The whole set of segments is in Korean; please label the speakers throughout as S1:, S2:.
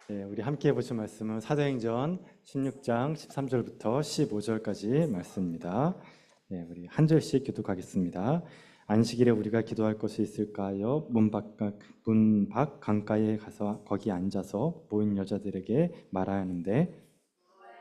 S1: 네, 우리 함께 보실 말씀은 사도행전 16장 13절부터 15절까지 말씀입니다. 네, 우리 한 절씩 교독하겠습니다. 안식일에 우리가 기도할 것이 있을까요? 문 밖 강가에 가서 거기 앉아서 모인 여자들에게 말하야 하는데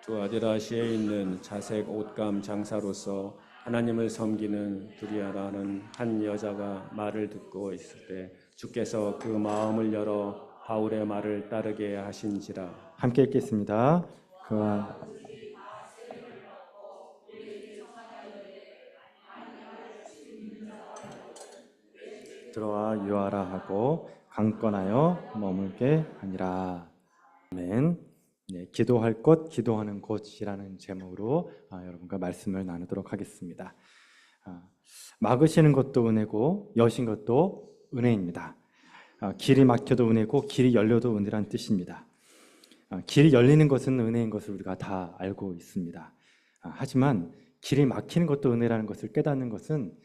S2: 두 아디라시에 있는 자색 옷감 장사로서 하나님을 섬기는 두리아라는 한 여자가 말을 듣고 있을 때 주께서 그 마음을 열어 바울의 말을 따르게 하신지라.
S1: 함께 읽겠습니다. 그와 들어와 유하라 하고 강권하여 머물게 하니라. 아멘. 네, 기도할 것, 기도하는 곳이라는 제목으로 여러분과 말씀을 나누도록 하겠습니다. 막으시는 것도 은혜고 여신 것도 은혜입니다. 길이 막혀도 은혜고 길이 열려도 은혜란 뜻입니다. 길이 열리는 것은 은혜인 것을 우리가 다 알고 있습니다. 하지만 길이 막히는 것도 은혜라는 것을 깨닫는 것은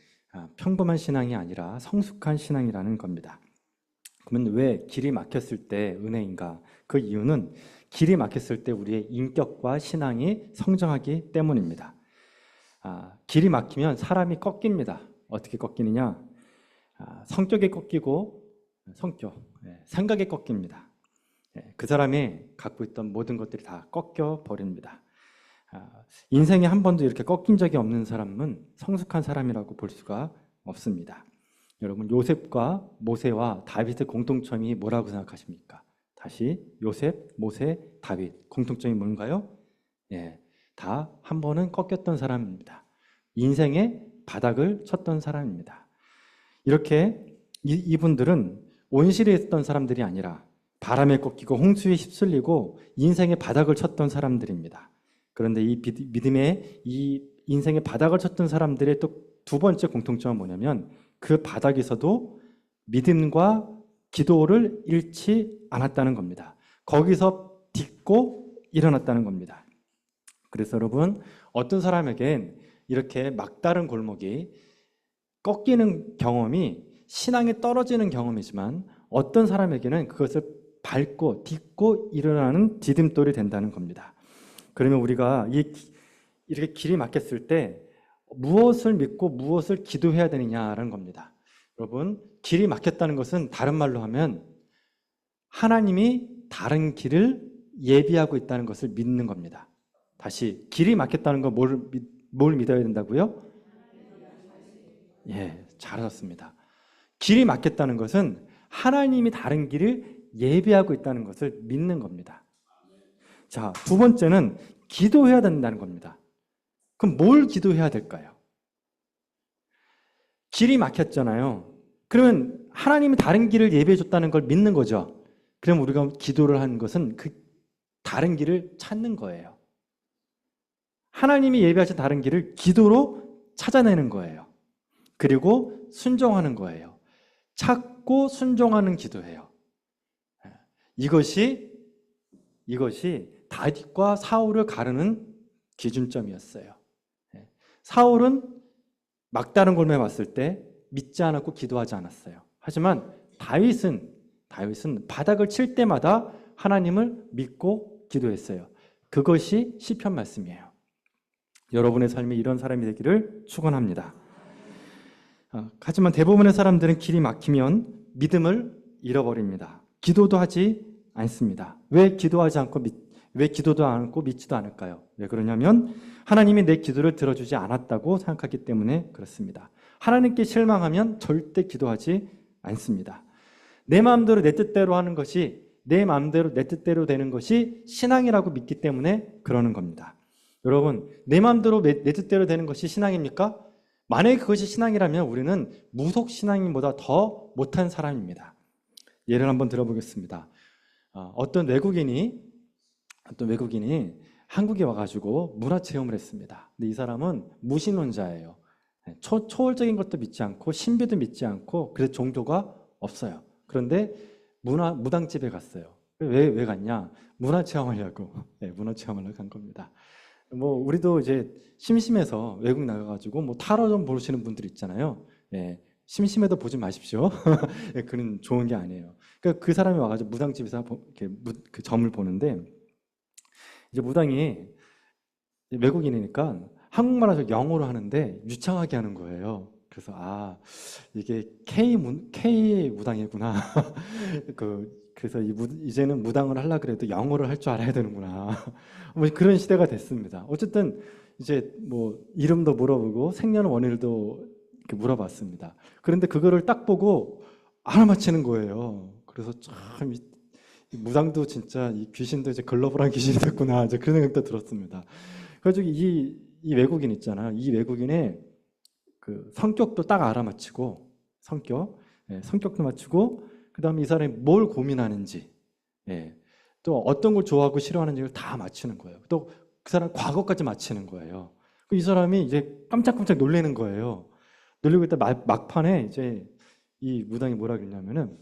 S1: 평범한 신앙이 아니라 성숙한 신앙이라는 겁니다. 그러면 왜 길이 막혔을 때 은혜인가? 그 이유는 길이 막혔을 때 우리의 인격과 신앙이 성장하기 때문입니다. 길이 막히면 사람이 꺾입니다. 어떻게 꺾이느냐? 성격에 꺾이고 생각에 꺾입니다. 그 사람이 갖고 있던 모든 것들이 다 꺾여 버립니다. 인생에 한 번도 이렇게 꺾인 적이 없는 사람은 성숙한 사람이라고 볼 수가 없습니다. 여러분, 요셉과 모세와 다윗의 공통점이 뭐라고 생각하십니까? 다시 요셉, 모세, 다윗 공통점이 뭔가요? 다 한 번은 꺾였던 사람입니다. 인생의 바닥을 쳤던 사람입니다. 이렇게 이분들은 온실에 있었던 사람들이 아니라 바람에 꺾이고 홍수에 휩쓸리고 인생의 바닥을 쳤던 사람들입니다. 그런데 이 믿음의 이 인생의 바닥을 쳤던 사람들의 또 두 번째 공통점은 뭐냐면 그 바닥에서도 믿음과 기도를 잃지 않았다는 겁니다. 거기서 딛고 일어났다는 겁니다. 그래서 여러분, 어떤 사람에겐 이렇게 막다른 골목이 꺾이는 경험이 신앙이 떨어지는 경험이지만 어떤 사람에게는 그것을 밟고 딛고 일어나는 디딤돌이 된다는 겁니다. 그러면 우리가 이렇게 길이 막혔을 때 무엇을 믿고 무엇을 기도해야 되느냐라는 겁니다. 여러분, 길이 막혔다는 것은 다른 말로 하면 하나님이 다른 길을 예비하고 있다는 것을 믿는 겁니다. 다시, 길이 막혔다는 건 뭘 믿어야 된다고요? 잘하셨습니다. 길이 막혔다는 것은 하나님이 다른 길을 예비하고 있다는 것을 믿는 겁니다. 자, 두 번째는 기도해야 된다는 겁니다. 그럼 뭘 기도해야 될까요? 길이 막혔잖아요. 그러면 하나님이 다른 길을 예비해 줬다는 걸 믿는 거죠. 그럼 우리가 기도를 하는 것은 그 다른 길을 찾는 거예요. 하나님이 예비하신 다른 길을 기도로 찾아내는 거예요. 그리고 순종하는 거예요. 찾고 순종하는 기도예요. 이것이 다윗과 사울을 가르는 기준점이었어요. 사울은 막다른 골목에 왔을 때 믿지 않았고 기도하지 않았어요. 하지만 다윗은 바닥을 칠 때마다 하나님을 믿고 기도했어요. 그것이 시편 말씀이에요. 여러분의 삶이 이런 사람이 되기를 축원합니다. 하지만 대부분의 사람들은 길이 막히면 믿음을 잃어버립니다. 기도도 하지 않습니다. 왜 기도도 않고 믿지도 않을까요? 왜 그러냐면 하나님이 내 기도를 들어주지 않았다고 생각하기 때문에 그렇습니다. 하나님께 실망하면 절대 기도하지 않습니다. 내 마음대로 내 뜻대로 하는 것이 내 마음대로 내 뜻대로 되는 것이 신앙이라고 믿기 때문에 그러는 겁니다. 여러분, 내 마음대로 내 뜻대로 되는 것이 신앙입니까? 만약에 그것이 신앙이라면 우리는 무속 신앙인보다 더 못한 사람입니다. 예를 한번 들어보겠습니다. 어떤 외국인이 한국에 와가지고 문화체험을 했습니다. 근데 이 사람은 무신론자예요. 초월적인 것도 믿지 않고 신비도 믿지 않고 그래서 종교가 없어요. 그런데 무당집에 갔어요. 왜 갔냐? 문화체험하려고. 문화체험하려고 간 겁니다. 우리도 이제 심심해서 외국 나가가지고 타로 좀 보시는 분들 있잖아요. 심심해도 보지 마십시오. 예, 그는 좋은 게 아니에요. 그러니까 그 사람이 와가지고 무당집에서 이렇게 그 점을 보는데 이제 무당이 외국인이니까 한국말을 영어로 하는데 유창하게 하는 거예요. 그래서 이게 K 무당이구나. 그래서 이제는 무당을 하려 그래도 영어를 할 줄 알아야 되는구나. 뭐 그런 시대가 됐습니다. 어쨌든 이제 뭐 이름도 물어보고 생년월일도 이렇게 물어봤습니다. 그런데 그거를 딱 보고 알아맞히는 거예요. 그래서 참 이 무당도 진짜 이 귀신도 이제 글로벌한 귀신이 됐구나. 이제 그런 생각도 들었습니다. 그래가지고 이 외국인 있잖아요. 이 외국인의 그 성격도 딱 알아맞히고 성격도 맞추고 그다음에 이 사람이 뭘 고민하는지 또 어떤 걸 좋아하고 싫어하는지를 다 맞추는 거예요. 또 그 사람 과거까지 맞히는 거예요. 이 사람이 이제 깜짝깜짝 놀라는 거예요. 놀리고 있다 막판에 이제 이 무당이 뭐라 그랬냐면은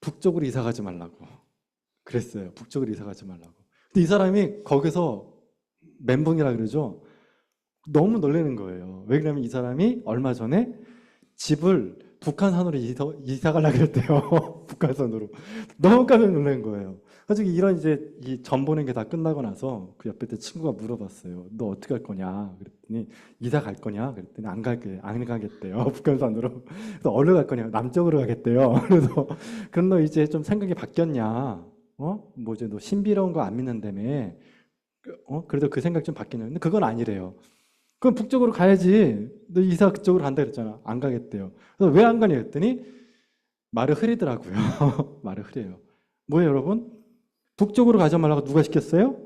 S1: 북쪽으로 이사 가지 말라고 그랬어요. 북쪽으로 이사 가지 말라고. 근데 이 사람이 거기서 멘붕이라 그러죠. 너무 놀라는 거예요. 왜 그러냐면 이 사람이 얼마 전에 집을 북한산으로 이사 가려고 그랬대요. 북한산으로. 너무 깜짝 놀란 거예요. 그래서 이런 이제 이 점 보는 게 다 끝나고 나서 그 옆에 있던 친구가 물어봤어요. 너 어떻게 할 거냐? 그랬더니 이사 갈 거냐? 그랬더니 안 가겠대요. 북한산으로. 그래서 어디로 갈 거냐? 남쪽으로 가겠대요. 그래서 그럼 너 이제 좀 생각이 바뀌었냐? 뭐 이제 너 신비로운 거 안 믿는다며? 그래도 그 생각 좀 바뀌냐? 근데 그건 아니래요. 그럼 북쪽으로 가야지. 너 이사 그쪽으로 간다 그랬잖아. 안 가겠대요. 그래서 왜 안 가냐 했더니 말을 흐리더라고요. 말을 흐려요. 뭐예요, 여러분? 북쪽으로 가지 말라고 누가 시켰어요?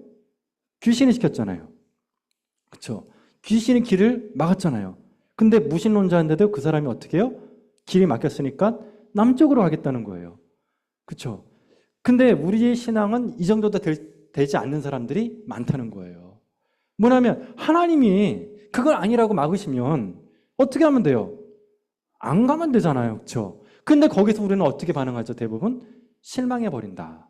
S1: 귀신이 시켰잖아요. 그렇죠? 귀신이 길을 막았잖아요. 근데 무신론자인데도 그 사람이 어떻게 해요? 길이 막혔으니까 남쪽으로 가겠다는 거예요. 그렇죠? 근데 우리의 신앙은 이 정도도 되지 않는 사람들이 많다는 거예요. 뭐냐면 하나님이 그걸 아니라고 막으시면 어떻게 하면 돼요? 안 가면 되잖아요. 그렇죠? 근데 거기서 우리는 어떻게 반응하죠? 대부분 실망해버린다.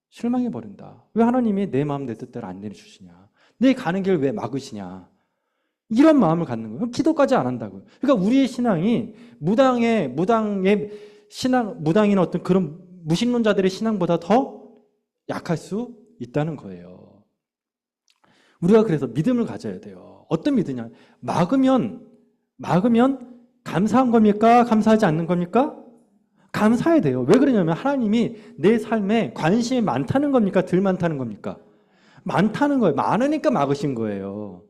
S1: 실망해버린다. 왜 하나님이 내 마음 내 뜻대로 안 내려주시냐? 내 가는 길 왜 막으시냐? 이런 마음을 갖는 거예요. 기도까지 안 한다고요. 그러니까 우리의 신앙이 무당의 신앙, 무당이나 어떤 그런 무신론자들의 신앙보다 더 약할 수 있다는 거예요. 우리가 그래서 믿음을 가져야 돼요. 어떤 믿으냐? 막으면 감사한 겁니까? 감사하지 않는 겁니까? 감사해야 돼요. 왜 그러냐면 하나님이 내 삶에 관심이 많다는 겁니까? 덜 많다는 겁니까? 많다는 거예요. 많으니까 막으신 거예요.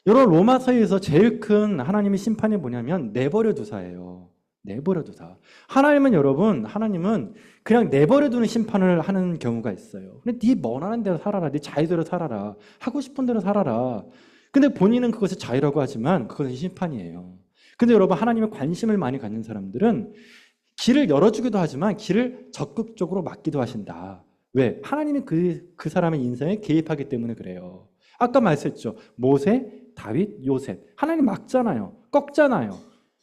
S1: 여러분 로마서에서 제일 큰 하나님의 심판이 뭐냐면 내버려 두사예요. 내버려 두사. 하나님은 그냥 내버려 두는 심판을 하는 경우가 있어요. 근데 네 원하는 대로 살아라. 네 자유대로 살아라. 하고 싶은 대로 살아라. 근데 본인은 그것을 자유라고 하지만 그것은 심판이에요. 근데 여러분 하나님의 관심을 많이 갖는 사람들은 길을 열어주기도 하지만 길을 적극적으로 막기도 하신다. 왜? 하나님이 그 사람의 인생에 개입하기 때문에 그래요. 아까 말씀했죠. 모세, 다윗, 요셉. 하나님 막잖아요. 꺾잖아요.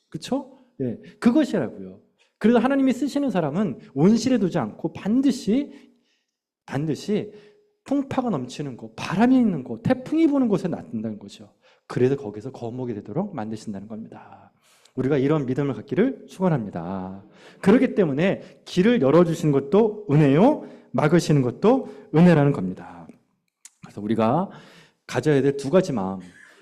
S1: 그렇죠? 예, 그것이라고요. 그래서 하나님이 쓰시는 사람은 온실에 두지 않고 반드시 풍파가 넘치는 곳, 바람이 있는 곳, 태풍이 부는 곳에 놔둔다는 거죠. 그래서 거기서 거목이 되도록 만드신다는 겁니다. 우리가 이런 믿음을 갖기를 축원합니다. 그렇기 때문에 길을 열어주신 것도 은혜요, 막으시는 것도 은혜라는 겁니다. 그래서 우리가 가져야 될 두 가지 마음,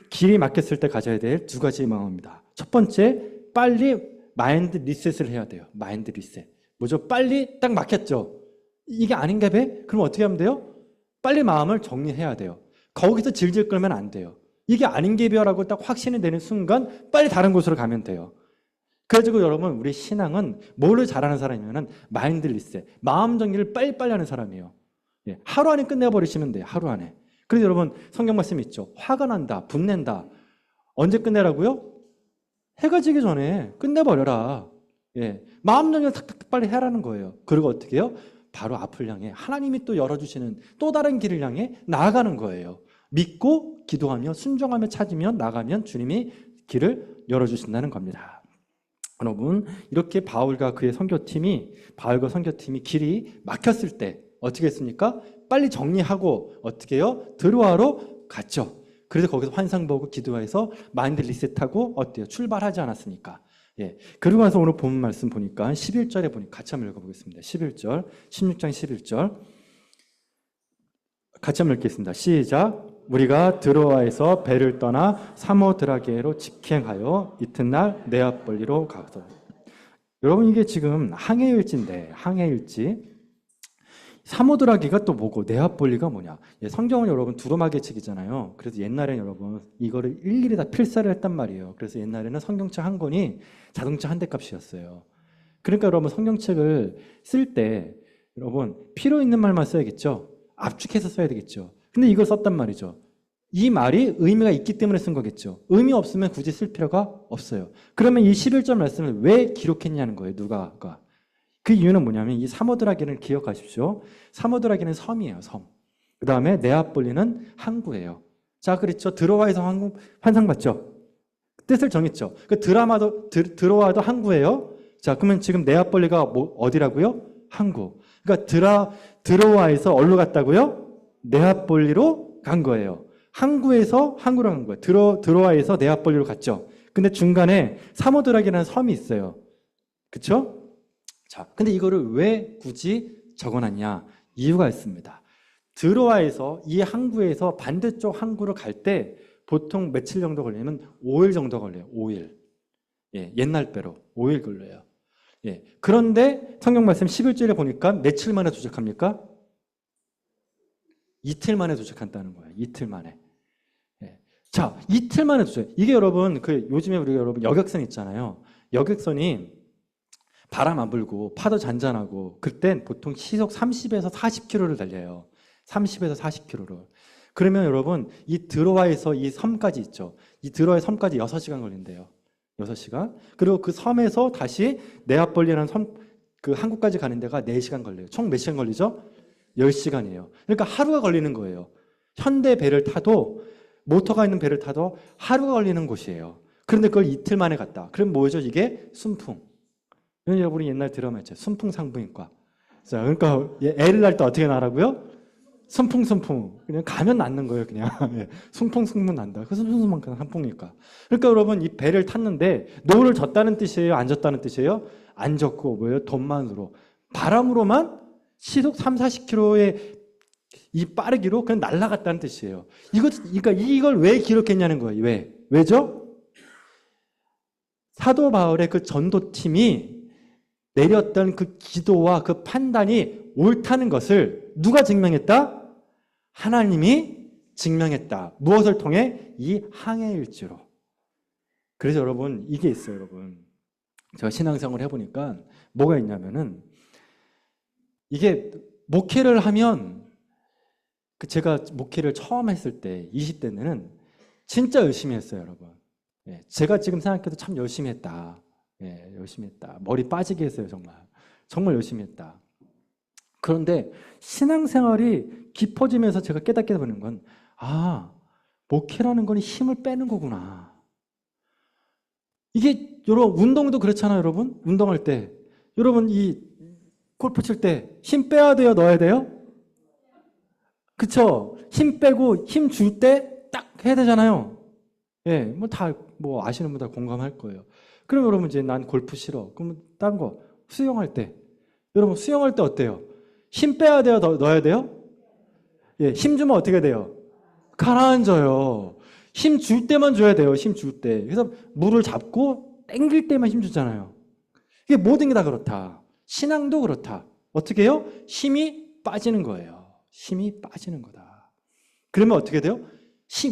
S1: 길이 막혔을 때 가져야 될 두 가지 마음입니다. 첫 번째, 빨리 마인드 리셋을 해야 돼요. 마인드 리셋. 뭐죠? 빨리 딱 막혔죠. 이게 아닌가 봐? 그럼 어떻게 하면 돼요? 빨리 마음을 정리해야 돼요. 거기서 질질 끌면 안 돼요. 이게 아닌 게벼라고 딱 확신이 되는 순간 빨리 다른 곳으로 가면 돼요. 그래가지고 여러분 우리 신앙은 뭐를 잘하는 사람이면은 마인드 리셋, 마음 정리를 빨리빨리 하는 사람이에요. 예, 하루 안에 끝내버리시면 돼요. 하루 안에. 그래서 여러분 성경 말씀 있죠. 화가 난다, 분낸다. 언제 끝내라고요? 해가 지기 전에 끝내버려라. 예, 마음 정리를 탁탁 빨리 해라는 거예요. 그리고 어떻게 해요? 바로 앞을 향해 하나님이 또 열어주시는 또 다른 길을 향해 나아가는 거예요. 믿고 기도하며 순종하며 찾으며 나가면 주님이 길을 열어주신다는 겁니다. 여러분 이렇게 바울과 선교팀이 길이 막혔을 때 어떻게 했습니까? 빨리 정리하고 어떻게 해요? 드로아로 갔죠. 그래서 거기서 환상 보고 기도해서 마인드 리셋하고 어때요? 출발하지 않았으니까. 예. 그리고 나서 오늘 본 말씀 보니까 11절에 보니까 같이 한번 읽어보겠습니다. 11절, 16장 11절. 같이 한번 읽겠습니다. 시작. 우리가 드로아에서 배를 떠나 사모드라게로 직행하여 이튿날 네아폴리로 가서. 여러분 이게 지금 항해일지인데 항해일지. 사모드라기가 또 뭐고 네아폴리가 뭐냐? 예, 성경은 여러분 두루마기 책이잖아요. 그래서 옛날에는 여러분 이거를 일일이 다 필사를 했단 말이에요. 그래서 옛날에는 성경책 한 권이 자동차 한 대 값이었어요. 그러니까 여러분 성경책을 쓸 때 여러분 필요 있는 말만 써야겠죠. 압축해서 써야 되겠죠. 근데 이걸 썼단 말이죠. 이 말이 의미가 있기 때문에 쓴 거겠죠. 의미 없으면 굳이 쓸 필요가 없어요. 그러면 이 11절 말씀을 왜 기록했냐는 거예요. 누가가. 그 이유는 뭐냐면 이 사모드라기를 기억하십시오. 사모드라기는 섬이에요. 섬. 그 다음에 네아폴리는 항구예요. 자, 그렇죠. 드로아에서 환상 봤죠. 뜻을 정했죠. 그 드로아도 항구예요. 자, 그러면 지금 네아폴리가 어디라고요? 항구. 그러니까 드로아에서 어디로 갔다고요? 네아폴리로 간 거예요. 항구에서 항구로 간 거예요. 드로아에서 네아폴리로 갔죠. 근데 중간에 사모드라기라는 섬이 있어요. 그렇죠? 자, 근데 이거를 왜 굳이 적어놨냐? 이유가 있습니다. 드로아에서 이 항구에서 반대쪽 항구를 갈 때 보통 며칠 정도 걸리면 5일 정도 걸려요. 5일. 예, 옛날 배로 5일 걸려요. 예. 그런데 성경 말씀 11절에 보니까 며칠 만에 도착합니까? 이틀 만에 도착한다는 거예요. 이틀 만에. 예. 자, 이틀 만에 도착. 이게 여러분 요즘에 우리가 여러분 여객선 있잖아요. 여객선이 바람 안 불고 파도 잔잔하고 그땐 보통 시속 30에서 40km를 달려요. 30에서 40km를. 그러면 여러분 이 드로아에서 이 섬까지 있죠. 이 드로아의 섬까지 6시간 걸린대요. 6시간. 그리고 그 섬에서 다시 네아폴리라는 섬, 그 한국까지 가는 데가 4시간 걸려요. 총 몇 시간 걸리죠? 10시간이에요. 그러니까 하루가 걸리는 거예요. 현대 배를 타도 모터가 있는 배를 타도 하루가 걸리는 곳이에요. 그런데 그걸 이틀 만에 갔다. 그럼 뭐죠? 이게 순풍. 여러분이 옛날 드라마 있죠. 순풍산부인과. 자, 그러니까 애를 낳을 때 어떻게 나라고요? 순풍. 그냥 가면 낫는 거예요, 그냥. 예. 순풍 난다. 그 순풍만큼 한풍이니까. 그러니까 여러분 이 배를 탔는데 노를 졌다는 뜻이에요? 안 졌다는 뜻이에요? 안 졌고 뭐예요? 돈만으로. 바람으로만 시속 3, 40km의 이 빠르기로 그냥 날아갔다는 뜻이에요. 그러니까 이걸 왜 기록했냐는 거예요. 왜죠? 사도 바울의 그 전도팀이 내렸던 그 기도와 그 판단이 옳다는 것을 누가 증명했다? 하나님이 증명했다. 무엇을 통해? 이 항해일지로. 그래서 여러분 이게 있어요. 여러분 제가 신앙생활을 해보니까 뭐가 있냐면은 이게 목회를 하면 제가 목회를 처음 했을 때 20대는 진짜 열심히 했어요. 여러분. 예, 제가 지금 생각해도 참 열심히 했다. 예, 열심히 했다. 머리 빠지게 했어요, 정말. 정말 열심히 했다. 그런데 신앙생활이 깊어지면서 제가 깨닫게 되는 건, 목회라는 건 힘을 빼는 거구나. 이게, 여러분, 운동도 그렇잖아요, 여러분. 운동할 때. 여러분, 이 골프 칠 때 힘 빼야 돼요, 넣어야 돼요? 그쵸? 힘 빼고 힘 줄 때 딱 해야 되잖아요. 예, 뭐 아시는 분들 공감할 거예요. 그럼 여러분 이제 난 골프 싫어. 그러면 딴 거 수영할 때 여러분 수영할 때 어때요? 힘 빼야 돼요? 넣어야 돼요? 예, 힘 주면 어떻게 돼요? 가라앉아요. 힘 줄 때만 줘야 돼요. 힘 줄 때. 그래서 물을 잡고 당길 때만 힘 주잖아요. 이게 모든 게 다 그렇다. 신앙도 그렇다. 어떻게 해요? 힘이 빠지는 거예요. 힘이 빠지는 거다. 그러면 어떻게 돼요?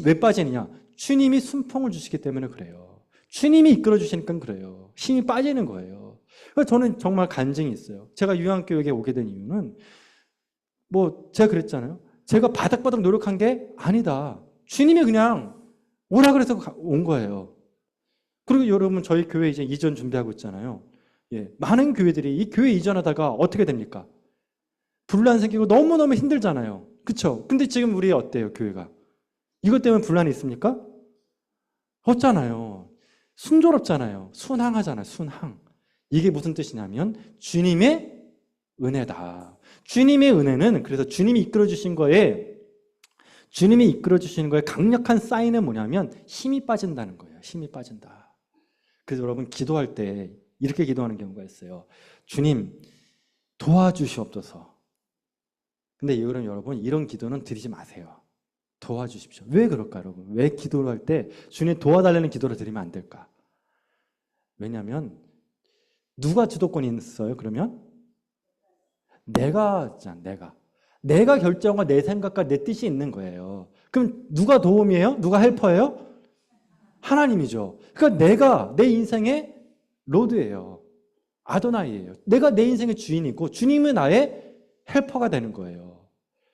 S1: 왜 빠지느냐? 주님이 순풍을 주시기 때문에 그래요. 주님이 이끌어 주시니까 그래요. 힘이 빠지는 거예요. 그래서 저는 정말 간증이 있어요. 제가 유한교육에 오게 된 이유는 제가 그랬잖아요. 제가 바닥바닥 노력한 게 아니다. 주님이 그냥 오라 그래서 온 거예요. 그리고 여러분 저희 교회 이제 이전 준비하고 있잖아요. 예, 많은 교회들이 이 교회 이전하다가 어떻게 됩니까? 분란 생기고 너무너무 힘들잖아요. 그렇죠? 근데 지금 우리 어때요, 교회가? 이것 때문에 분란이 있습니까? 없잖아요. 순조롭잖아요. 순항하잖아요. 순항. 이게 무슨 뜻이냐면 주님의 은혜다. 주님의 은혜는 그래서 주님이 이끌어 주신 거에 주님이 이끌어 주시는 거에 강력한 사인은 뭐냐면 힘이 빠진다는 거예요. 힘이 빠진다. 그래서 여러분 기도할 때 이렇게 기도하는 경우가 있어요. 주님 도와주시옵소서. 근데 여러분 이런 기도는 드리지 마세요. 도와주십시오. 왜 그럴까 여러분? 왜 기도를 할 때 주님 도와달라는 기도를 드리면 안 될까? 왜냐하면 누가 주도권이 있어요? 그러면 내가 결정과 내 생각과 내 뜻이 있는 거예요. 그럼 누가 도움이에요? 누가 헬퍼예요? 하나님이죠. 그러니까 내 인생의 로드예요. 아도나이예요. 내가 내 인생의 주인이고 주님은 나의 헬퍼가 되는 거예요.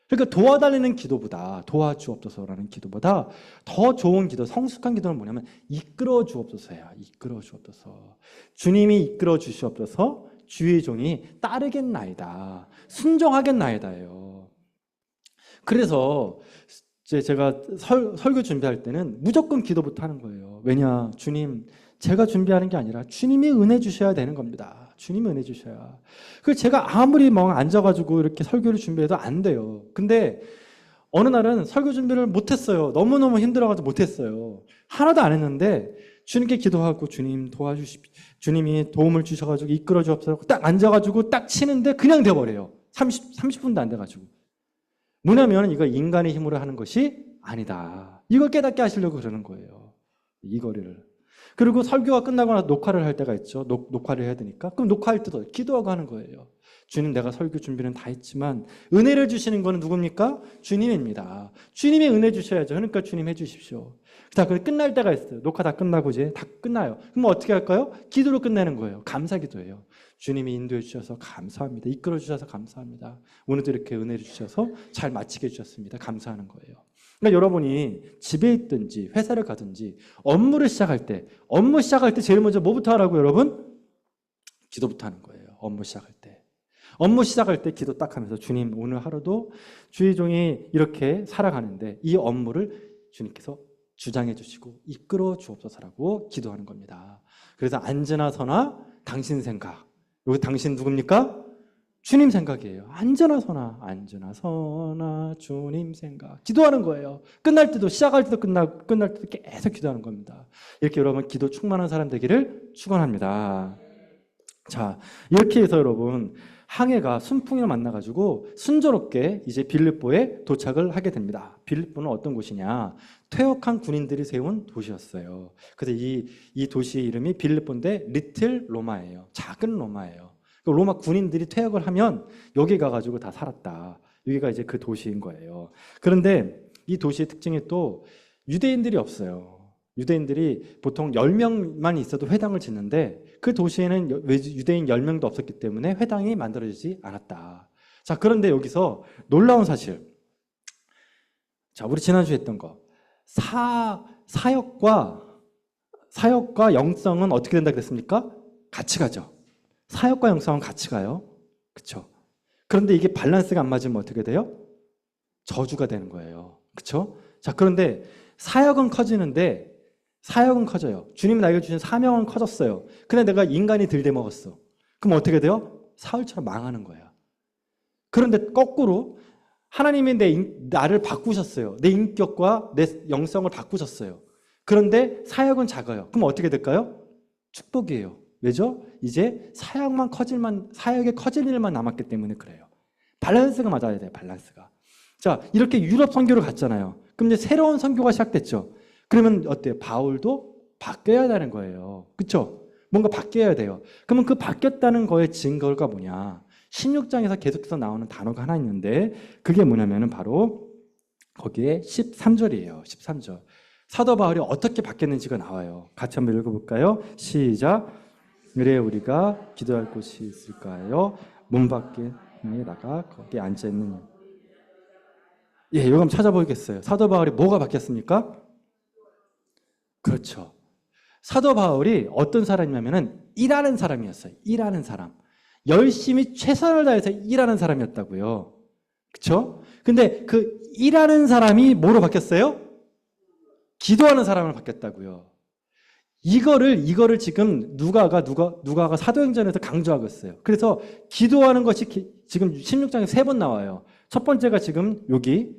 S1: 그러니까 도와달라는 기도보다 도와주옵소서라는 기도보다 더 좋은 기도, 성숙한 기도는 뭐냐면 이끌어 주옵소서예요. 이끌어 주옵소서. 주님이 이끌어 주시옵소서. 주의 종이 따르겠나이다. 순종하겠나이다예요. 그래서 제가 설교 준비할 때는 무조건 기도부터 하는 거예요. 왜냐? 주님, 제가 준비하는 게 아니라 주님이 은혜 주셔야 되는 겁니다. 주님이 은혜 주셔야. 그래서 제가 아무리 앉아가지고 이렇게 설교를 준비해도 안 돼요. 근데 어느 날은 설교 준비를 못했어요. 너무너무 힘들어가지고 못했어요. 하나도 안 했는데 주님께 기도하고 주님 도와주십시오. 주님이 도움을 주셔가지고 이끌어 주옵소서. 딱 앉아가지고 딱 치는데 그냥 돼버려요. 30분도 안 돼가지고. 뭐냐면 이거 인간의 힘으로 하는 것이 아니다. 이걸 깨닫게 하시려고 그러는 거예요. 이 거리를. 그리고 설교가 끝나고 나서 녹화를 할 때가 있죠. 녹화를 해야 되니까. 그럼 녹화할 때도 기도하고 하는 거예요. 주님, 내가 설교 준비는 다 했지만 은혜를 주시는 거는 누굽니까? 주님입니다. 주님이 은혜 주셔야죠. 그러니까 주님 해주십시오. 자, 그 끝날 때가 있어요. 녹화 다 끝나고 이제 다 끝나요. 그럼 어떻게 할까요? 기도로 끝내는 거예요. 감사 기도예요. 주님이 인도해 주셔서 감사합니다. 이끌어 주셔서 감사합니다. 오늘도 이렇게 은혜를 주셔서 잘 마치게 해주셨습니다. 감사하는 거예요. 그러니까 여러분이 집에 있든지 회사를 가든지 업무 시작할 때 제일 먼저 뭐부터 하라고 여러분? 기도부터 하는 거예요. 업무 시작할 때. 업무 시작할 때 기도 딱 하면서 주님 오늘 하루도 주의 종이 이렇게 살아가는데 이 업무를 주님께서 주장해 주시고 이끌어 주옵소서라고 기도하는 겁니다. 그래서 앉으나 서나 당신 생각. 여기 당신 누굽니까? 주님 생각이에요. 앉으나 서나 주님 생각. 기도하는 거예요. 끝날 때도 시작할 때도 끝날 때도 계속 기도하는 겁니다. 이렇게 여러분 기도 충만한 사람 되기를 축원합니다. 자, 이렇게 해서 여러분 항해가 순풍이를 만나가지고 순조롭게 이제 빌립보에 도착을 하게 됩니다. 빌립보는 어떤 곳이냐? 퇴역한 군인들이 세운 도시였어요. 그래서 이 도시의 이름이 빌립보인데 리틀 로마예요. 작은 로마예요. 로마 군인들이 퇴역을 하면 여기 가가지고 다 살았다. 여기가 이제 그 도시인 거예요. 그런데 이 도시의 특징이 또 유대인들이 없어요. 유대인들이 보통 10명만 있어도 회당을 짓는데 그 도시에는 유대인 10명도 없었기 때문에 회당이 만들어지지 않았다. 자, 그런데 여기서 놀라운 사실. 자, 우리 지난주에 했던 거. 사역과 영성은 어떻게 된다 그랬습니까? 같이 가죠. 사역과 영성은 같이 가요. 그렇죠? 그런데 이게 밸런스가 안 맞으면 어떻게 돼요? 저주가 되는 거예요. 그렇죠? 자, 그런데 사역은 커져요. 주님이 나에게 주신 사명은 커졌어요. 근데 내가 인간이 들대먹었어. 그럼 어떻게 돼요? 사울처럼 망하는 거야. 그런데 거꾸로 하나님이 나를 바꾸셨어요. 내 인격과 내 영성을 바꾸셨어요. 그런데 사역은 작아요. 그럼 어떻게 될까요? 축복이에요. 왜죠? 이제 사역의 커질 일만 남았기 때문에 그래요. 밸런스가 맞아야 돼요. 밸런스가. 자, 이렇게 유럽 선교를 갔잖아요. 그럼 이제 새로운 선교가 시작됐죠. 그러면 어때요? 바울도 바뀌어야 되는 거예요. 그렇죠? 뭔가 바뀌어야 돼요. 그러면 그 바뀌었다는 거의 증거가 뭐냐? 16장에서 계속해서 나오는 단어가 하나 있는데 그게 뭐냐면은 바로 거기에 13절이에요. 13절. 사도 바울이 어떻게 바뀌었는지가 나와요. 같이 한번 읽어볼까요? 시작. 그래 우리가 기도할 곳이 있을까요? 문 밖에 나가 거기 앉아 있는. 예, 이거 한번 찾아보겠어요. 사도 바울이 뭐가 바뀌었습니까? 그렇죠. 사도 바울이 어떤 사람이냐면은 일하는 사람이었어요. 일하는 사람. 열심히 최선을 다해서 일하는 사람이었다고요. 그렇죠? 근데 그 일하는 사람이 뭐로 바뀌었어요? 기도하는 사람으로 바뀌었다고요. 이거를 지금 누가가 사도행전에서 강조하고 있어요. 그래서 기도하는 것이 지금 16장에 3번 나와요. 첫 번째가 지금 여기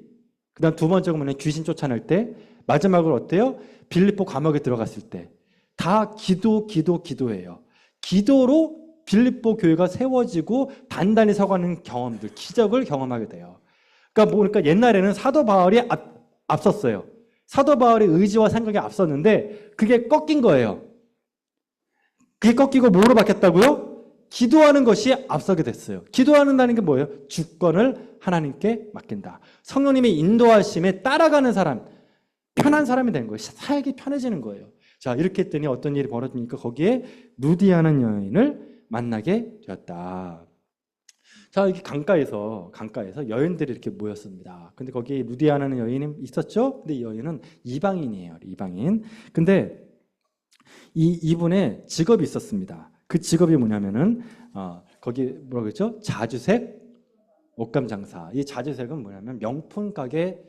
S1: 그다음 두 번째가 뭐냐면 귀신 쫓아낼 때, 마지막으로 어때요? 빌립보 감옥에 들어갔을 때. 다 기도예요. 기도로 빌립보 교회가 세워지고 단단히 서가는 경험들, 기적을 경험하게 돼요. 그러니까 옛날에는 사도 바울이 앞섰어요. 사도 바울의 의지와 생각이 앞섰는데 그게 꺾인 거예요. 그게 꺾이고 뭐로 바뀌었다고요? 기도하는 것이 앞서게 됐어요. 기도하는다는 게 뭐예요? 주권을 하나님께 맡긴다. 성령님의 인도하심에 따라가는 사람, 편한 사람이 되는 거예요. 살기 편해지는 거예요. 자, 이렇게 했더니 어떤 일이 벌어집니까? 거기에 루디아라는 여인을 만나게 되었다. 자, 여기 강가에서 여인들이 이렇게 모였습니다. 근데 거기에 루디아라는 여인이 있었죠? 근데 이 여인은 이방인이에요. 이방인. 근데 이분의 직업이 있었습니다. 그 직업이 뭐냐면은 거기 뭐라고 그랬죠? 자주색 옷감 장사. 이 자주색은 뭐냐면 명품 가게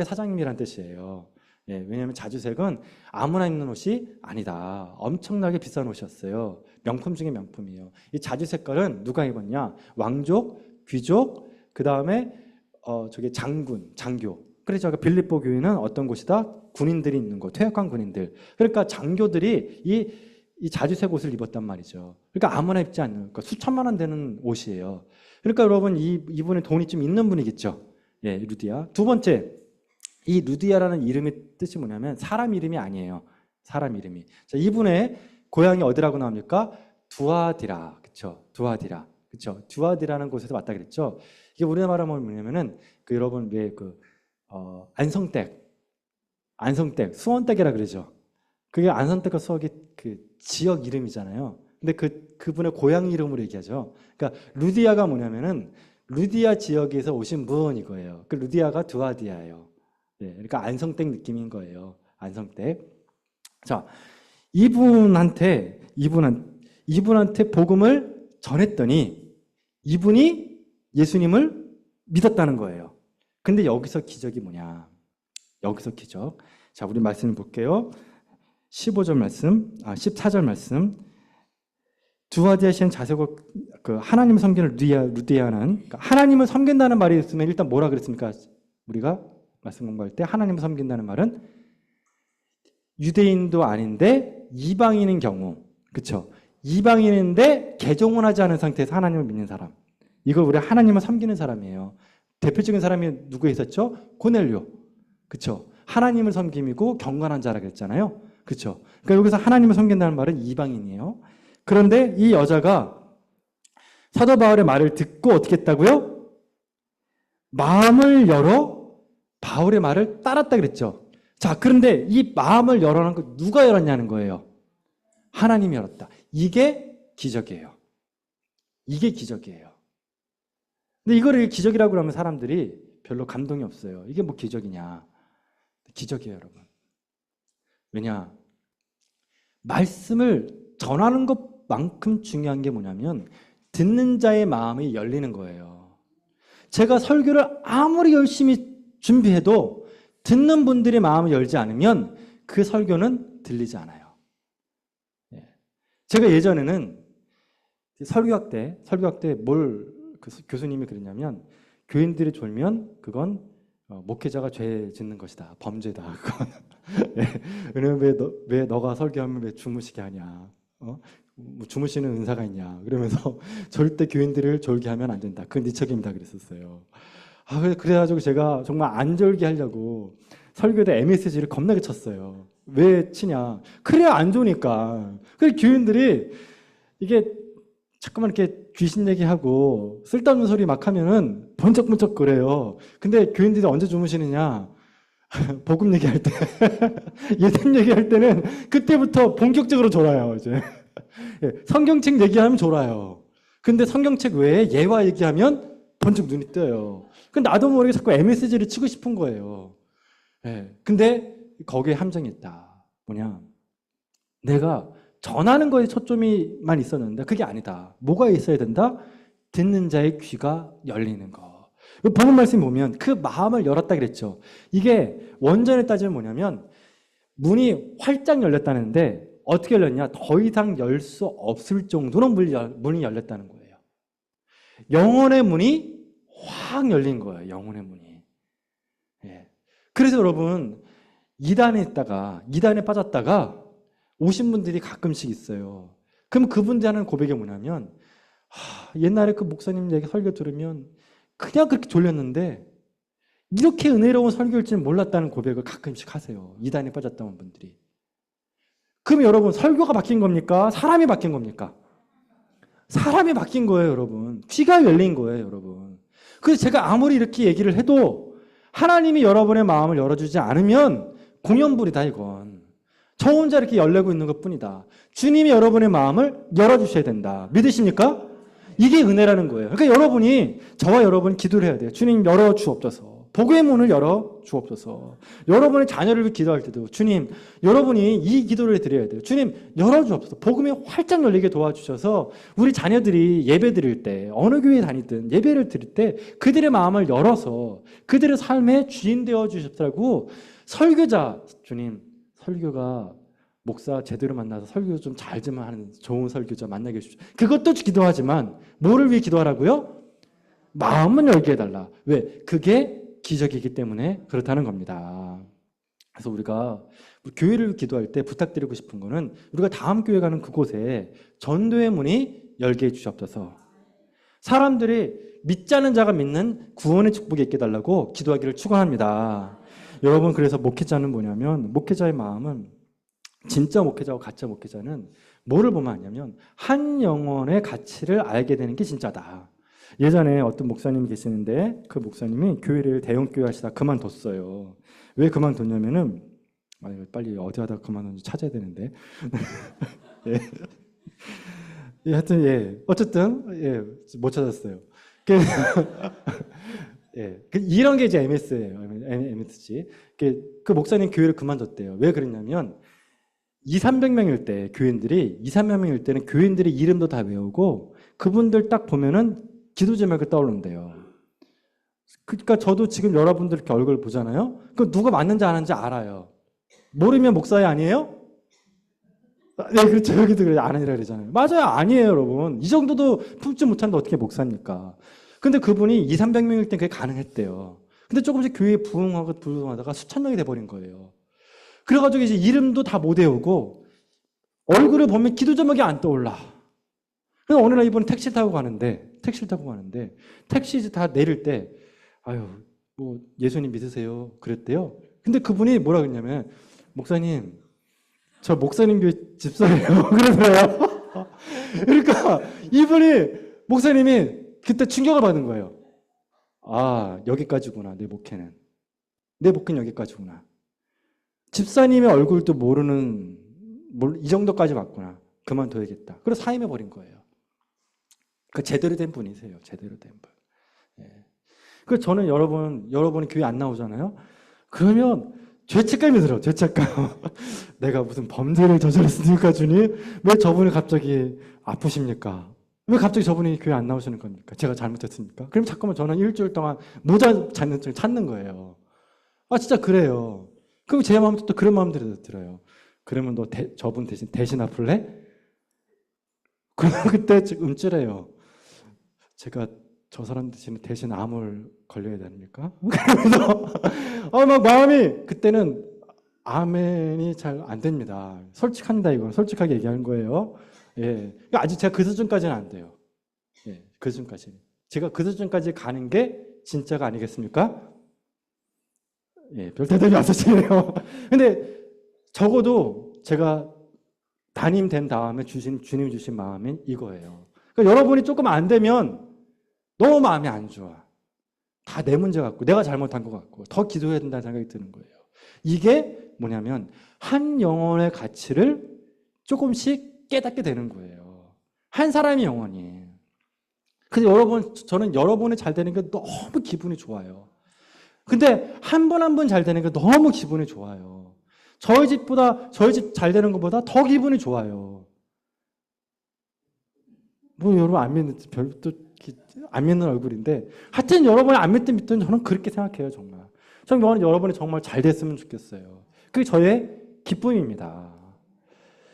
S1: 사장님이란 뜻이에요. 예, 왜냐하면 자주색은 아무나 입는 옷이 아니다. 엄청나게 비싼 옷이었어요. 명품 중에 명품이에요. 이 자주 색깔은 누가 입었냐? 왕족, 귀족, 그 다음에 저기 장교. 그래서 아까 빌립보 교회는 어떤 곳이다? 군인들이 있는 곳, 퇴역한 군인들. 그러니까 장교들이 이 자주색 옷을 입었단 말이죠. 그러니까 아무나 입지 않는, 그러니까 수천만 원 되는 옷이에요. 그러니까 여러분 이분의 돈이 좀 있는 분이겠죠. 예, 루디아. 두 번째, 이 루디아라는 이름의 뜻이 뭐냐면 사람 이름이 아니에요. 사람 이름이. 자, 이분의 고향이 어디라고 나옵니까? 두아디라. 그쵸? 두아디라. 그쵸? 두아디라는 곳에서 왔다 그랬죠? 이게 우리나라 말하면 뭐냐면은 여러분 왜 안성댁, 수원댁이라 그러죠. 그게 안성댁과 수원이 그 지역 이름이잖아요. 근데 그분의 고향 이름으로 얘기하죠. 그러니까 루디아가 뭐냐면은 루디아 지역에서 오신 분 이거예요. 그 루디아가 두아디아예요. 네, 그러니까 안성댁 느낌인 거예요. 안성댁. 자, 이분한테 복음을 전했더니 이분이 예수님을 믿었다는 거예요. 근데 여기서 기적이 뭐냐? 여기서 기적. 자, 우리 말씀을 볼게요. 15절 말씀, 14절 말씀. 두아디아 씨는 자세고 하나님을 섬기는 루디아는, 그러니까 하나님을 섬긴다는 말이 있으면 일단 뭐라 그랬습니까? 우리가 말씀 공부할 때 하나님을 섬긴다는 말은 유대인도 아닌데 이방인인 경우, 그렇죠? 이방인인데 개종을 하지 않은 상태에서 하나님을 믿는 사람, 이걸 우리 하나님을 섬기는 사람이에요. 대표적인 사람이 누구 있었죠? 고넬료, 그렇죠? 하나님을 섬김이고 경건한 자라 그랬잖아요, 그렇죠? 그러니까 여기서 하나님을 섬긴다는 말은 이방인이에요. 그런데 이 여자가 사도 바울의 말을 듣고 어떻게 했다고요? 마음을 열어 바울의 말을 따랐다 그랬죠. 자, 그런데 이 마음을 열어놓은 거 누가 열었냐는 거예요. 하나님이 열었다. 이게 기적이에요. 이게 기적이에요. 근데 이거를 기적이라고 하면 사람들이 별로 감동이 없어요. 이게 뭐 기적이냐. 기적이에요, 여러분. 왜냐? 말씀을 전하는 것만큼 중요한 게 뭐냐면 듣는 자의 마음이 열리는 거예요. 제가 설교를 아무리 열심히 준비해도 듣는 분들의 마음을 열지 않으면 그 설교는 들리지 않아요. 제가 예전에는 설교학 때 교수님이 그랬냐면 교인들이 졸면 그건 목회자가 죄 짓는 것이다. 범죄다. 그건. 왜냐면 왜 너가 설교하면 왜 주무시게 하냐. 뭐 주무시는 은사가 있냐. 그러면서 절대 교인들을 졸게 하면 안 된다. 그건 네 책임이다 그랬었어요. 그래가지고 제가 정말 안 졸게 하려고 설교에 MSG를 겁나게 쳤어요. 왜 치냐? 그래야 안 좋으니까. 그래서 교인들이 이게 자꾸만 이렇게 귀신 얘기하고 쓸데없는 소리 막 하면은 번쩍번쩍 그래요. 근데 교인들이 언제 주무시느냐? 복음 얘기할 때, 예수 얘기할 때는 그때부터 본격적으로 졸아요, 이제. 성경책 얘기하면 졸아요. 근데 성경책 외에 예화 얘기하면 번쩍 눈이 떠요. 근데 나도 모르게 자꾸 MSG를 치고 싶은 거예요. 근데 거기에 함정이 있다. 뭐냐? 내가 전하는 거에 초점이만 있었는데 그게 아니다. 뭐가 있어야 된다? 듣는 자의 귀가 열리는 거. 복음 말씀 보면 그 마음을 열었다 그랬죠. 이게 원전에 따지면 뭐냐면 문이 활짝 열렸다는데 어떻게 열렸냐? 더 이상 열 수 없을 정도로 문이 열렸다는 거예요. 영혼의 문이 확 열린 거예요. 영혼의 문이. 예. 그래서 여러분 이단에 빠졌다가 오신 분들이 가끔씩 있어요. 그럼 그분들이 하는 고백이 뭐냐면 옛날에 그 목사님 얘기 설교 들으면 그냥 그렇게 졸렸는데 이렇게 은혜로운 설교일 줄 몰랐다는 고백을 가끔씩 하세요. 이단에 빠졌던 분들이. 그럼 여러분 설교가 바뀐 겁니까? 사람이 바뀐 겁니까? 사람이 바뀐 거예요, 여러분. 귀가 열린 거예요, 여러분. 그래서 제가 아무리 이렇게 얘기를 해도 하나님이 여러분의 마음을 열어주지 않으면 공연불이다, 이건. 저 혼자 이렇게 열리고 있는 것 뿐이다. 주님이 여러분의 마음을 열어주셔야 된다. 믿으십니까? 이게 은혜라는 거예요. 그러니까 여러분이, 저와 여러분 기도를 해야 돼요. 주님 열어주옵소서. 복의 문을 열어주옵소서. 여러분의 자녀를 위해 기도할 때도 주님, 여러분이 이 기도를 드려야 돼요. 주님 열어주옵소서. 복음이 활짝 열리게 도와주셔서 우리 자녀들이 예배 드릴 때, 어느 교회 다니든 예배를 드릴 때 그들의 마음을 열어서 그들의 삶의 주인 되어 주셨다고. 설교자, 주님 설교가 목사 제대로 만나서 설교 좀 잘 좀 하는 좋은 설교자 만나게 해주십시오. 그것도 기도하지만 뭐를 위해 기도하라고요? 마음은 열게 해달라. 왜? 그게 기적이기 때문에 그렇다는 겁니다. 그래서 우리가 교회를 기도할 때 부탁드리고 싶은 거는 우리가 다음 교회 가는 그곳에 전도의 문이 열게 해주시옵소서. 사람들이 믿지 않는 자가 믿는 구원의 축복이 있게 해달라고 기도하기를 축원합니다. 여러분, 그래서 목회자는 뭐냐면, 목회자의 마음은, 진짜 목회자와 가짜 목회자는 뭐를 보면 아냐면 한 영혼의 가치를 알게 되는 게 진짜다. 예전에 어떤 목사님이 계시는데 그 목사님이 교회를 대형교회 하시다 그만뒀어요. 왜 그만뒀냐면은, 빨리 어디 하다가 그만뒀는지 찾아야 되는데. 예. 예, 하여튼, 예. 어쨌든, 예. 못 찾았어요. 예. 이런 게 이제 MS예요. MSG. 그 목사님 교회를 그만뒀대요. 왜 그랬냐면, 200~300명일 때, 교인들이, 200~300명일 때는 교인들의 이름도 다 외우고, 그분들 딱 보면은 기도 제목이 떠오른대요. 그러니까 저도 지금 여러분들 이렇게 얼굴 보잖아요. 그 누가 맞는지 안 하는지 알아요. 모르면 목사회 아니에요? 네, 그렇죠. 여기도 그래. 아니라 그러잖아요. 맞아요. 아니에요, 여러분. 이 정도도 품지 못하는데 어떻게 목사입니까? 근데 그분이 200~300명일 때 그게 가능했대요. 근데 조금씩 교회에 부흥하다가 수천 명이 돼버린 거예요. 그래가지고 이제 이름도 다 못 외우고 얼굴을 보면 기도 제목이 안 떠올라. 그래서 어느 날 이분은 택시를 타고 가는데 택시 다 내릴 때 아유, 뭐 예수님 믿으세요? 그랬대요. 근데 그분이 뭐라 그랬냐면, 목사님, 저 목사님 교회 집사예요. 그러더라고요. 그러니까 이분이, 목사님이 그때 충격을 받은 거예요. 아, 여기까지구나. 내 목회는 여기까지구나. 집사님의 얼굴도 모르는, 이 정도까지 왔구나. 그만둬야겠다. 그래서 사임해버린 거예요. 그 제대로 된 분이세요. 제대로 된 분. 예. 그래서 저는 여러분이 교회 안 나오잖아요. 그러면 죄책감이 들어요. 죄책감. 내가 무슨 범죄를 저질렀으니까 주님, 왜 저분이 갑자기 아프십니까? 왜 갑자기 저분이 교회 안 나오시는 겁니까? 제가 잘못했습니까? 그럼 잠깐만 저는 일주일 동안 모자 찾는 거예요. 아, 진짜 그래요. 그럼 제 마음도 또 그런 마음들이 들어요. 그러면 너 저분 대신 아플래? 그러면 그때 움찔해요. 제가 저 사람 대신 암을 걸려야 됩니까? 그러면서 막 마음이, 그때는 아멘이 잘 안 됩니다. 솔직합니다. 이건 솔직하게 얘기하는 거예요. 예, 아직 제가 그 수준까지는 안 돼요. 예, 그 수준까지. 제가 그 수준까지 가는 게 진짜가 아니겠습니까? 예, 별 대답이 없으시네요. 근데 적어도 제가 담임 된 다음에 주님 주신 마음은 이거예요. 그러니까 여러분이 조금 안 되면 너무 마음이 안 좋아. 다 내 문제 같고 내가 잘못한 것 같고 더 기도해야 된다는 생각이 드는 거예요. 이게 뭐냐면 한 영혼의 가치를 조금씩 깨닫게 되는 거예요. 한 사람의 영혼이. 근데 저는 여러분이 잘 되는 게 너무 기분이 좋아요. 근데 한 분 한 분 잘 되는 게 너무 기분이 좋아요. 저희 집 잘 되는 것보다 더 기분이 좋아요. 뭐 여러분 안 믿는, 별도 안 믿는 얼굴인데, 하여튼 여러분이 안 믿든 저는 그렇게 생각해요, 정말. 저는 여러분이 정말 잘 됐으면 좋겠어요. 그게 저의 기쁨입니다.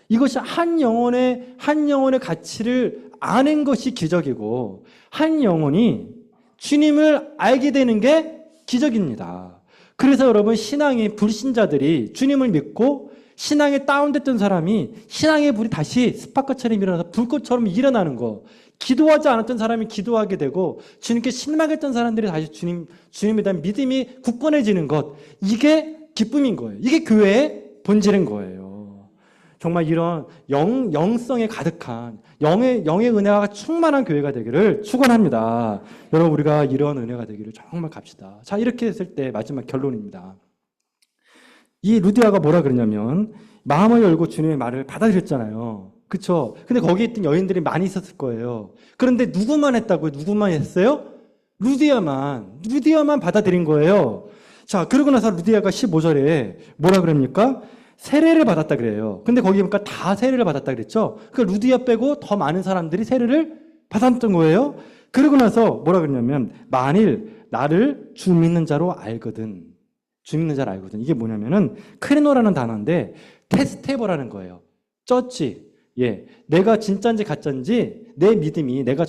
S1: 이것이 한 영혼의 가치를 아는 것이 기적이고, 한 영혼이 주님을 알게 되는 게 기적입니다. 그래서 여러분 신앙이 불신자들이 주님을 믿고 신앙에 다운됐던 사람이 신앙의 불이 다시 스파크처럼 일어나서 불꽃처럼 일어나는 거. 기도하지 않았던 사람이 기도하게 되고 주님께 실망했던 사람들이 다시 주님에 대한 믿음이 굳건해지는 것. 이게 기쁨인 거예요. 이게 교회의 본질인 거예요. 정말 이런 영성에 가득한 영의 은혜가 충만한 교회가 되기를 축원합니다. 여러분 우리가 이런 은혜가 되기를 정말 갑시다. 자, 이렇게 했을 때 마지막 결론입니다. 이 루디아가 뭐라 그러냐면 마음을 열고 주님의 말을 받아들였잖아요. 그쵸? 근데 거기 있던 여인들이 많이 있었을 거예요. 그런데 누구만 했다고요? 누구만 했어요? 루디아만 받아들인 거예요. 자, 그러고 나서 루디아가 15절에 뭐라 그럽니까? 세례를 받았다 그래요. 근데 거기 보니까 다 세례를 받았다 그랬죠? 그러니까 루디아 빼고 더 많은 사람들이 세례를 받았던 거예요. 그러고 나서 뭐라 그러냐면 만일 나를 주 믿는 자로 알거든. 주 믿는 자로 알거든. 이게 뭐냐면은 크레노라는 단어인데 테스테버라는 거예요. 쩌지. 예, 내가 진짜인지 가짜인지 내 믿음이 내가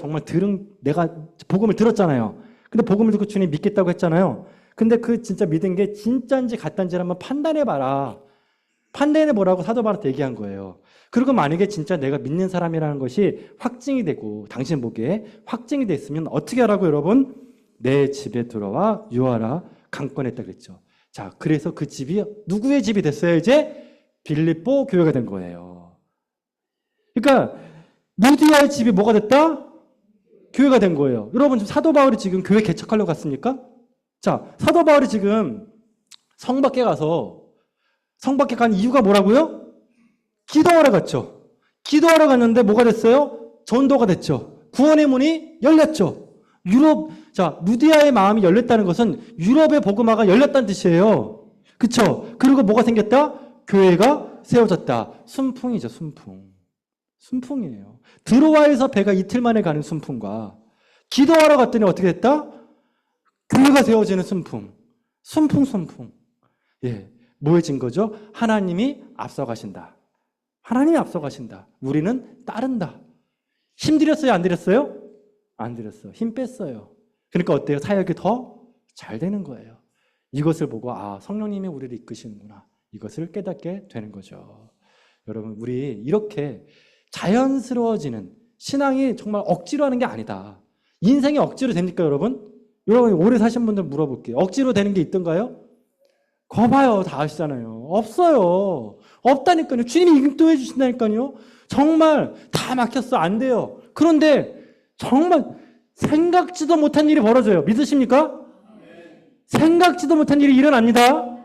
S1: 복음을 들었잖아요. 근데 복음을 듣고 주님 믿겠다고 했잖아요. 근데 그 진짜 믿은 게 진짜인지 가짜인지를 한번 판단해봐라. 판단해보라고 사도 바울한테 얘기한 거예요. 그리고 만약에 진짜 내가 믿는 사람이라는 것이 확증이 되고 당신 보기에 확증이 됐으면 어떻게 하라고 여러분? 내 집에 들어와 유하라 강권했다 그랬죠. 자, 그래서 그 집이 누구의 집이 됐어요? 이제 빌립보 교회가 된 거예요. 그러니까 루디아의 집이 뭐가 됐다? 교회가 된 거예요. 여러분 지금 사도 바울이 지금 교회 개척하려고 갔습니까? 자, 사도 바울이 지금 성 밖에 간 이유가 뭐라고요? 기도하러 갔죠. 기도하러 갔는데 뭐가 됐어요? 전도가 됐죠. 구원의 문이 열렸죠. 루디아의 마음이 열렸다는 것은 유럽의 복음화가 열렸다는 뜻이에요. 그쵸? 그리고 뭐가 생겼다? 교회가 세워졌다. 순풍이죠, 순풍. 순풍이에요. 드로아에서 배가 이틀 만에 가는 순풍과 기도하러 갔더니 어떻게 됐다? 교회가 세워지는 순풍. 순풍. 예. 뭐해진 거죠? 하나님이 앞서가신다. 하나님이 앞서가신다. 우리는 따른다. 힘들였어요? 안 들였어요? 안 들였어. 힘 뺐어요. 그러니까 어때요? 사역이 더 잘 되는 거예요. 이것을 보고 성령님이 우리를 이끄시는구나. 이것을 깨닫게 되는 거죠. 여러분 우리 이렇게 자연스러워지는 신앙이 정말 억지로 하는 게 아니다. 인생이 억지로 됩니까 여러분? 여러분 오래 사신 분들 물어볼게요. 억지로 되는 게 있던가요? 거봐요. 다 아시잖아요. 없어요. 없다니까요. 주님이 인도해 주신다니까요. 정말 다 막혔어. 안 돼요. 그런데 정말 생각지도 못한 일이 벌어져요. 믿으십니까? 생각지도 못한 일이 일어납니다.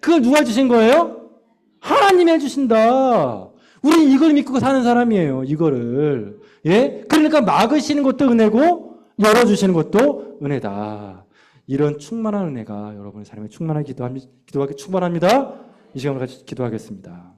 S1: 그걸 누가 해주신 거예요? 하나님이 해주신다. 우리 이걸 믿고 사는 사람이에요. 이거를. 예? 그러니까 막으시는 것도 은혜고 열어주시는 것도 은혜다. 이런 충만한 은혜가 여러분의 삶에 충만하게 기도하기 충만합니다. 이 시간을 같이 기도하겠습니다.